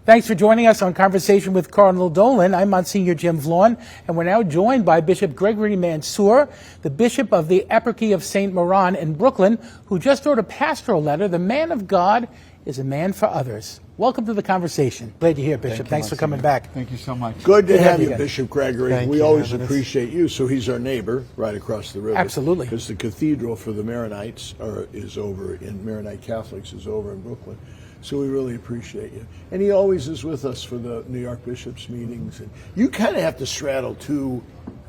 Thanks for joining us on Conversation with Cardinal Dolan. I'm Monsignor Jim Vaughn, and we're now joined by Bishop Gregory Mansour, the Bishop of the Eparchy of St. Moran in Brooklyn, who just wrote a pastoral letter, "The Man of God is a Man for Others." Welcome to the conversation. Glad you're here, Bishop. Thanks for coming back. Thank you so much. Good to have you, Bishop Gregory. We always Evan. appreciate you. So he's our neighbor right across the river. Absolutely. Because the cathedral for the Maronites is over in Maronite Catholics is over in Brooklyn. So we really appreciate you. And he always is with us for the New York Bishops meetings. And you kind of have to straddle two.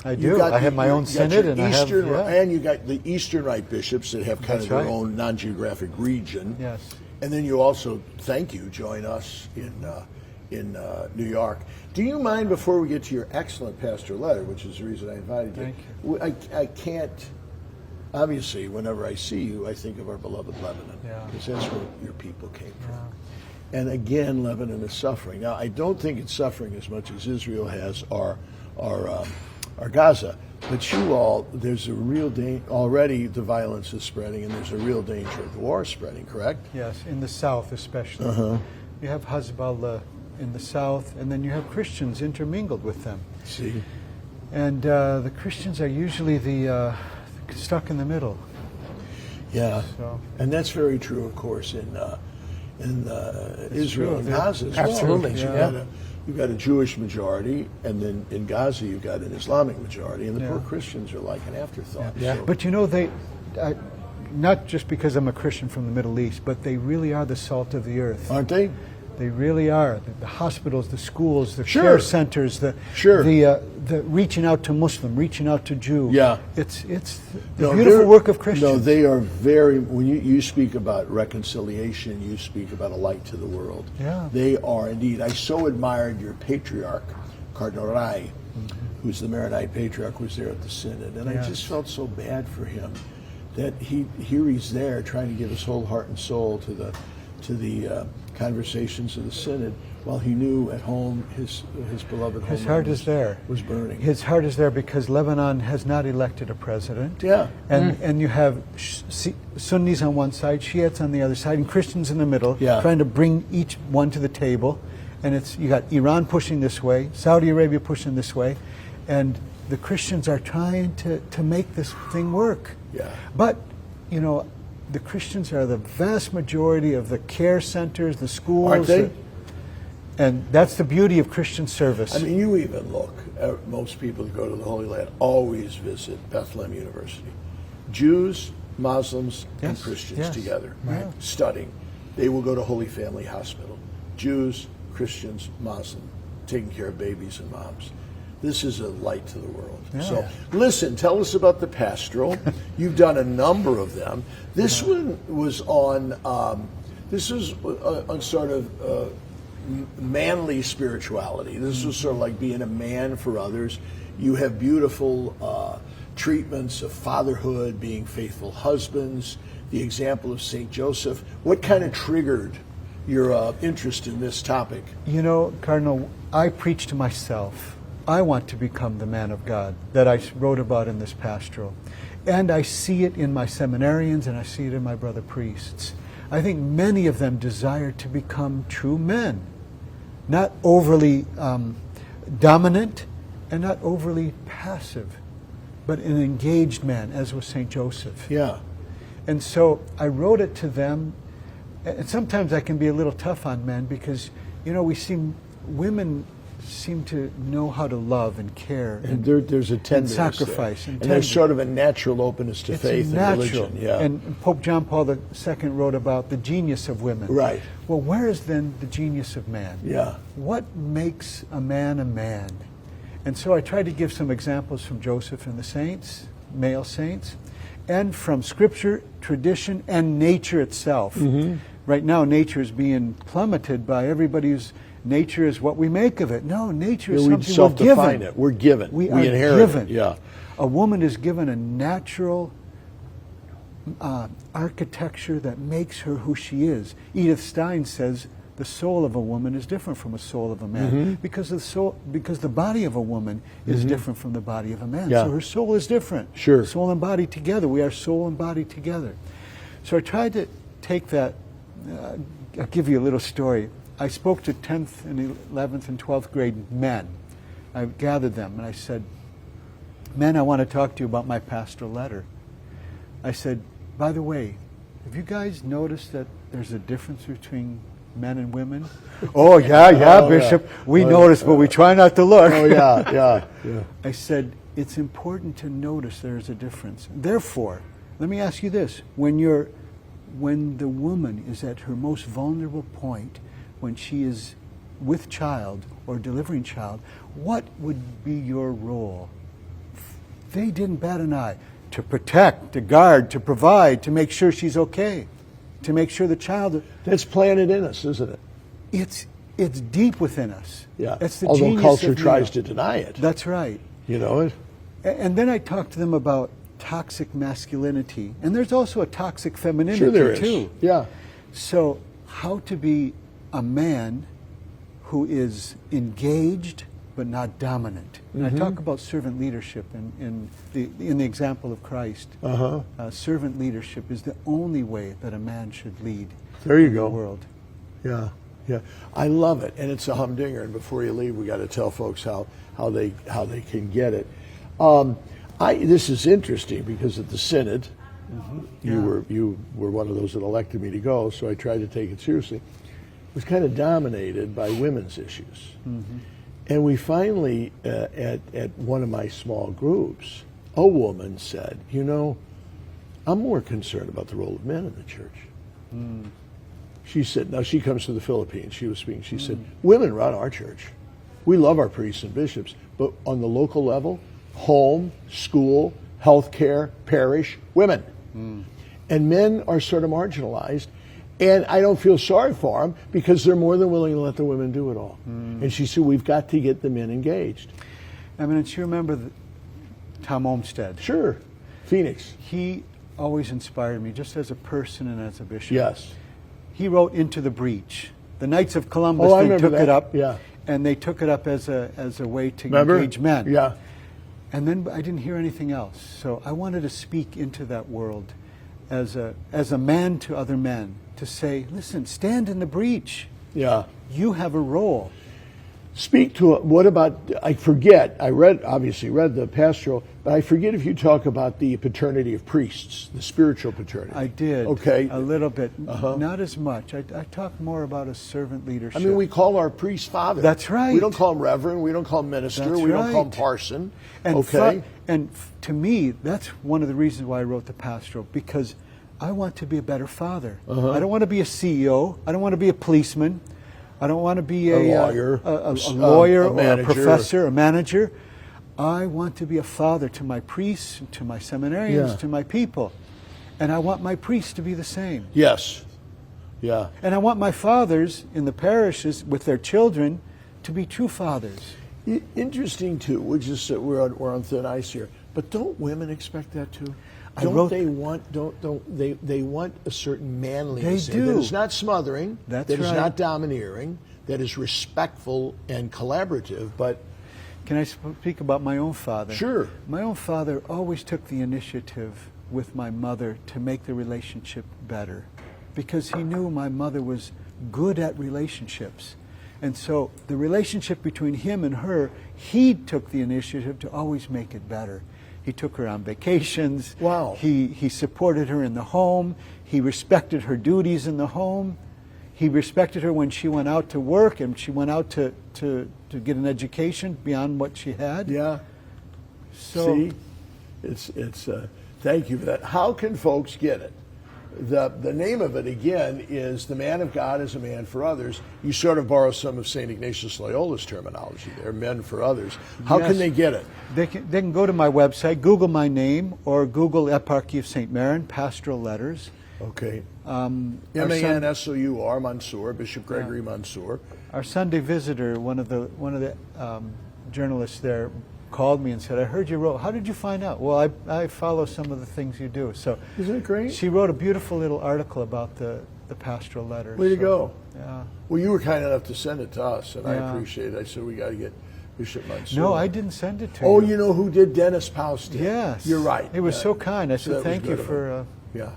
I do. I have my own synod, and and you got the Eastern Rite bishops that have kind of their own non-geographic region. Yes. And then you also, join us in New York. Do you mind, before we get to your excellent pastoral letter, which is the reason I invited you? Thank you. I can't, obviously, whenever I see you, I think of our beloved Lebanon. Because that's where your people came from. And again, Lebanon is suffering. Now, I don't think it's suffering as much as Israel has or Gaza. But you all, there's a real danger. Already the violence is spreading, and there's a real danger of the war spreading, correct? Yes, in the south especially. You have Hezbollah in the south, and then you have Christians intermingled with them. See? And the Christians are usually the stuck in the middle. Yeah, so. And that's very true, of course, in Israel and Gaza as well. Absolutely. You've got a Jewish majority, and then in Gaza you've got an Islamic majority, and the poor Christians are like an afterthought. So. But you know, they, not just because I'm a Christian from the Middle East, but they really are the salt of the earth. Aren't they? They really are. The hospitals, the schools, the care centers, the reaching out to Muslim, reaching out to Jew. Yeah. It's the beautiful work of Christians. No, they are very, when you speak about reconciliation, you speak about a light to the world. Yeah. They are indeed. I so admired your patriarch, Cardinal Rai, who's the Maronite patriarch, was there at the Synod. And I just felt so bad for him that he's there trying to give his whole heart and soul to the conversations of the Synod, while he knew at home his beloved home. His heart is there. Was burning. His heart is there because Lebanon has not elected a president. Yeah. And you have Sunnis on one side, Shiites on the other side, and Christians in the middle, trying to bring each one to the table. And you got Iran pushing this way, Saudi Arabia pushing this way, and the Christians are trying to make this thing work. Yeah. But, you know, the Christians are the vast majority of the care centers, the schools. Aren't they? And that's the beauty of Christian service. I mean, you even look at most people who go to the Holy Land always visit Bethlehem University. Jews, Muslims, and Christians together, studying. They will go to Holy Family Hospital. Jews, Christians, Muslim, taking care of babies and moms. This is a light to the world. So, listen, tell us about the pastoral. You've done a number of them. This one was on. This was on sort of manly spirituality. This was sort of like being a man for others. You have beautiful treatments of fatherhood, being faithful husbands, the example of St. Joseph. What kind of triggered your interest in this topic? You know, Cardinal, I preach to myself. I want to become the man of God that I wrote about in this pastoral. And I see it in my seminarians, and I see it in my brother priests. I think many of them desire to become true men, not overly dominant and not overly passive, but an engaged man, as was St. Joseph. Yeah. And so I wrote it to them, and sometimes I can be a little tough on men because, you know, women seem to know how to love and care and there's a tenderness and sacrifice there. And there's sort of a natural openness to faith and religion. Yeah. And Pope John Paul II wrote about the genius of women. Right. Well, where is then the genius of man? Yeah. What makes a man a man? And so I tried to give some examples from Joseph and the saints, male saints, and from scripture, tradition, and nature itself. Right now, nature is being plummeted by everybody who's nature is what we make of it. No, nature is something we're given. We're given. We are inherit given. It. Yeah. A woman is given a natural architecture that makes her who she is. Edith Stein says the soul of a woman is different from the soul of a man because the body of a woman is different from the body of a man. So her soul is different. Sure. Soul and body together. We are soul and body together. So I tried to take that. I'll give you a little story. I spoke to 10th and 11th and 12th grade men. I gathered them and I said, men, I want to talk to you about my pastoral letter. I said, by the way, have you guys noticed that there's a difference between men and women? Oh, yeah, Bishop. We notice, but we try not to look. Oh, yeah. I said, it's important to notice there's a difference. Therefore, let me ask you this. When the woman is at her most vulnerable point, when she is with child or delivering child, what would be your role? They didn't bat an eye. To protect, to guard, to provide, to make sure she's okay, to make sure the child... That's planted in us, isn't it? It's deep within us. Yeah. It's the Although genius culture of tries to deny it. That's right. You know it? And then I talked to them about toxic masculinity. And there's also a toxic femininity, Sure there is. too. Yeah. So how to be a man who is engaged but not dominant. And I talk about servant leadership in the example of Christ. Servant leadership is the only way that a man should lead There you the go. world. Yeah. I love it, and it's a humdinger. And before you leave, we got to tell folks how they can get it. This is interesting because at the synod, you were one of those that elected me to go, so I tried to take it seriously. It was kind of dominated by women's issues. And we finally, at one of my small groups, a woman said, you know, I'm more concerned about the role of men in the church. She said, now she comes from the Philippines, she was speaking, she said, women run our church. We love our priests and bishops, but on the local level, home, school, healthcare, parish, women. And men are sort of marginalized. And I don't feel sorry for them because they're more than willing to let the women do it all. And she said, we've got to get the men engaged. I mean, you remember Tom Olmsted? Sure. Phoenix. He always inspired me, just as a person and as a bishop. Yes. He wrote Into the Breach. The Knights of Columbus, Oh, I they remember took that. it up. Yeah. And they took it up as a way to Remember? engage men. Yeah. And then I didn't hear anything else. So I wanted to speak into that world as a man to other men, to say, listen, stand in the breach. Yeah. You have a role. Speak to what about, I forget, obviously read the pastoral, but I forget if you talk about the paternity of priests, the spiritual paternity. I did. Okay. A little bit. Not as much. I talk more about a servant leadership. I mean, we call our priest father. That's right. We don't call him reverend. We don't call him minister. That's we don't call him right. parson. And okay. To me, that's one of the reasons why I wrote the pastoral, because I want to be a better father. I don't want to be a CEO. I don't want to be a policeman. I don't want to be a lawyer, a lawyer a or manager. a professor, a manager. I want to be a father to my priests, to my seminarians, to my people. And I want my priests to be the same. Yes. Yeah. And I want my fathers in the parishes with their children to be true fathers. Interesting too. We're on thin ice here. But don't women expect that too? They want a certain manliness They do. that is not smothering, That's that is right. not domineering, that is respectful and collaborative. But can I speak about my own father? Sure. My own father always took the initiative with my mother to make the relationship better, because he knew my mother was good at relationships. And so the relationship between him and her, he took the initiative to always make it better. He took her on vacations. Wow. He supported her in the home. He respected her duties in the home. He respected her when she went out to work and she went out to get an education beyond what she had. yeah, So see, it's thank you for that. How can folks get it? The name of it, again, is The Man of God is a Man for Others. You sort of borrow some of St. Ignatius Loyola's terminology there, men for others. How Yes. can they get it? they can go to my website, Google my name, or Google Eparchy of St. Maron, Pastoral Letters. Okay. Our son- Mansour, Mansour, Bishop Gregory Mansour. Our Sunday visitor, one of the journalists there, called me and said, I heard you wrote, how did you find out? Well, I follow some of the things you do. So Isn't it great? she wrote a beautiful little article about the pastoral letters. Way to go. Yeah. Well, you were kind enough to send it to us, and I Yeah. appreciate it. I said, we got to get Bishop Mansour. No, I didn't send it to Oh, you. you know who did? Dennis Paus did. Yes. You're right. It was Yeah. so kind. I So said, that was thank you good of for... Yeah.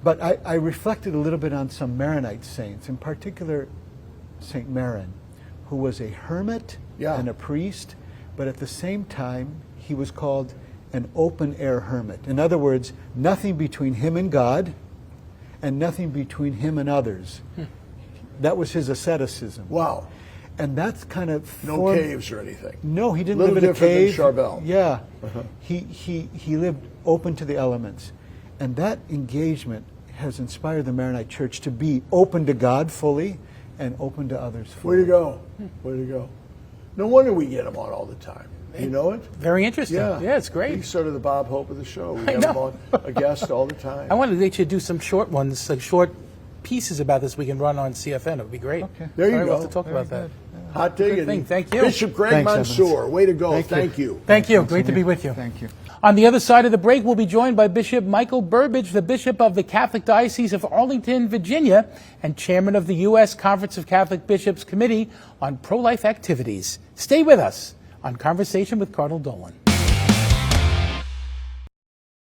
But I reflected a little bit on some Maronite saints. In particular, St. Maron, who was a hermit Yeah. and a priest, but at the same time, he was called an open-air hermit. In other words, nothing between him and God, and nothing between him and others. That was his asceticism. Wow. And that's kind of No caves or anything. No, he didn't Little live in a different than cave. Charbel. Yeah, he lived open to the elements, and that engagement has inspired the Maronite Church to be open to God fully and open to others fully. Way to go. Way to go. No wonder we get him on all the time. You know it? Very interesting. Yeah. Yeah, it's great. He's sort of the Bob Hope of the show. We I have him know. on a guest all the time. I wanted to get you to do some short ones, like short pieces about this we can run on CFN. It would be great. Okay. There you All right, go. We'll have to talk about that. Hot diggity. thing. Thank you. Bishop Greg Thanks, Mansour. Evans. Way to go. Thank you. Thank you. Great to be with you. Thank you. On the other side of the break, we'll be joined by Bishop Michael Burbidge, the Bishop of the Catholic Diocese of Arlington, Virginia, and Chairman of the U.S. Conference of Catholic Bishops Committee on Pro-Life Activities. Stay with us on Conversation with Cardinal Dolan.